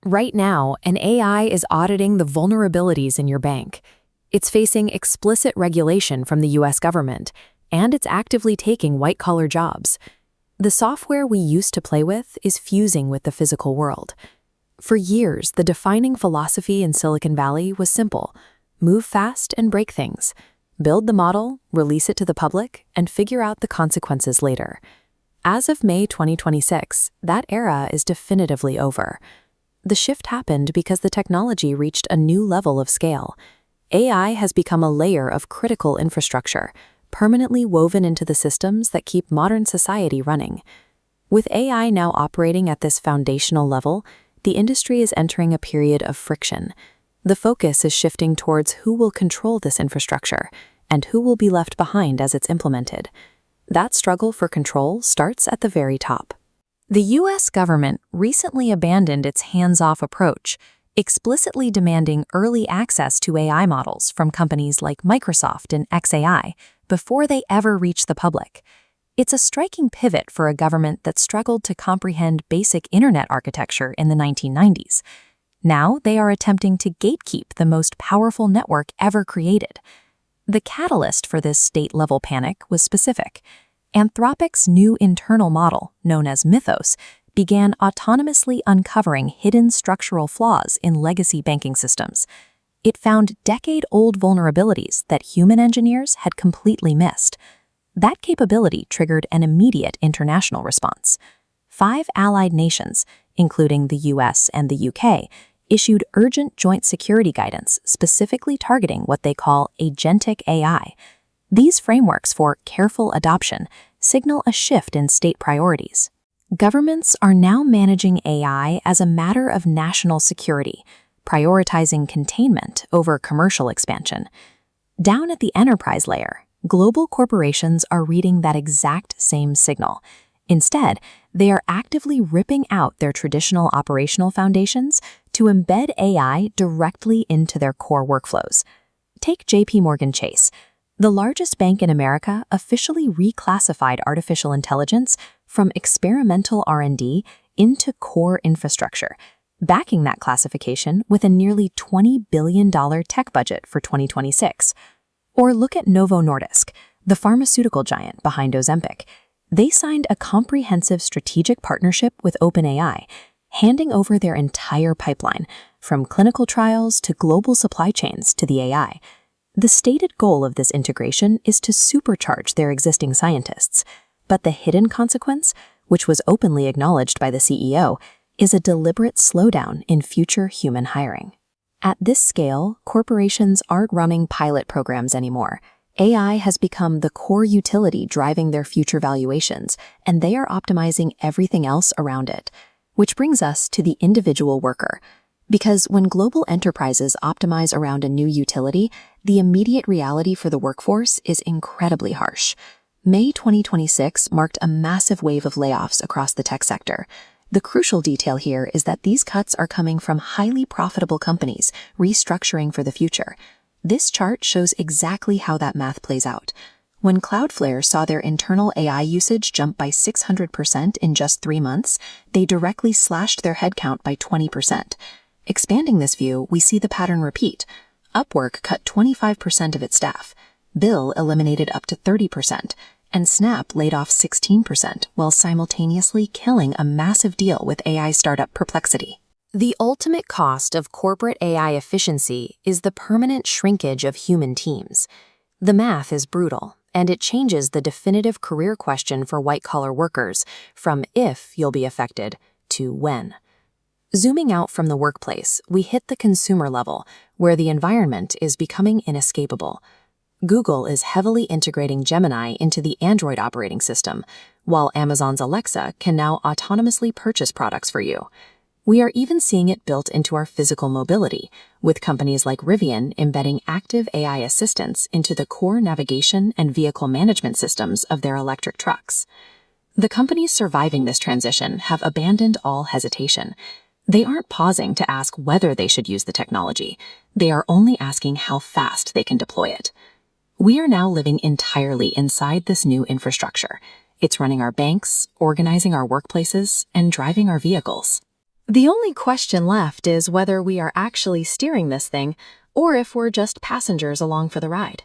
Right now, an AI is auditing the vulnerabilities in your bank. It's facing explicit regulation from the US government, and it's actively taking white-collar jobs. The software we used to play with is fusing with the physical world. For years, the defining philosophy in Silicon Valley was simple: move fast and break things. Build the model, release it to the public, and figure out the consequences later. As of May 2026, that era is definitively over. The shift happened because the technology reached a new level of scale. AI has become a layer of critical infrastructure, permanently woven into the systems that keep modern society running. With AI now operating at this foundational level, the industry is entering a period of friction. The focus is shifting towards who will control this infrastructure and who will be left behind as it's implemented. That struggle for control starts at the very top. The US government recently abandoned its hands-off approach, explicitly demanding early access to AI models from companies like Microsoft and XAI before they ever reach the public. It's a striking pivot for a government that struggled to comprehend basic internet architecture in the 1990s. Now they are attempting to gatekeep the most powerful network ever created. The catalyst for this state-level panic was specific. Anthropic's new internal model, known as Mythos, began autonomously uncovering hidden structural flaws in legacy banking systems. It found decade-old vulnerabilities that human engineers had completely missed. That capability triggered an immediate international response. 5 allied nations, including the US and the UK, issued urgent joint security guidance specifically targeting what they call agentic AI. These frameworks for careful adoption signal a shift in state priorities. Governments are now managing AI as a matter of national security, prioritizing containment over commercial expansion. Down at the enterprise layer, global corporations are reading that exact same signal. Instead, they are actively ripping out their traditional operational foundations to embed AI directly into their core workflows. Take JP Chase. The largest bank in America officially reclassified artificial intelligence from experimental R&D into core infrastructure, backing that classification with a nearly $20 billion tech budget for 2026. Or look at Novo Nordisk, the pharmaceutical giant behind Ozempic. They signed a comprehensive strategic partnership with OpenAI, handing over their entire pipeline, from clinical trials to global supply chains to the AI. The stated goal of this integration is to supercharge their existing scientists, but the hidden consequence, which was openly acknowledged by the CEO, is a deliberate slowdown in future human hiring. At this scale, corporations aren't running pilot programs anymore. AI has become the core utility driving their future valuations, and they are optimizing everything else around it. Which brings us to the individual worker. Because when global enterprises optimize around a new utility, the immediate reality for the workforce is incredibly harsh. May 2026 marked a massive wave of layoffs across the tech sector. The crucial detail here is that these cuts are coming from highly profitable companies restructuring for the future. This chart shows exactly how that math plays out. When Cloudflare saw their internal AI usage jump by 600% in just 3 months, they directly slashed their headcount by 20%. Expanding this view, we see the pattern repeat. Upwork cut 25% of its staff, Bill eliminated up to 30%, and Snap laid off 16% while simultaneously killing a massive deal with AI startup Perplexity. The ultimate cost of corporate AI efficiency is the permanent shrinkage of human teams. The math is brutal, and it changes the definitive career question for white-collar workers from if you'll be affected to when. Zooming out from the workplace, we hit the consumer level, where the environment is becoming inescapable. Google is heavily integrating Gemini into the Android operating system, while Amazon's Alexa can now autonomously purchase products for you. We are even seeing it built into our physical mobility, with companies like Rivian embedding active AI assistants into the core navigation and vehicle management systems of their electric trucks. The companies surviving this transition have abandoned all hesitation. They aren't pausing to ask whether they should use the technology. They are only asking how fast they can deploy it. We are now living entirely inside this new infrastructure. It's running our banks, organizing our workplaces, and driving our vehicles. The only question left is whether we are actually steering this thing or if we're just passengers along for the ride.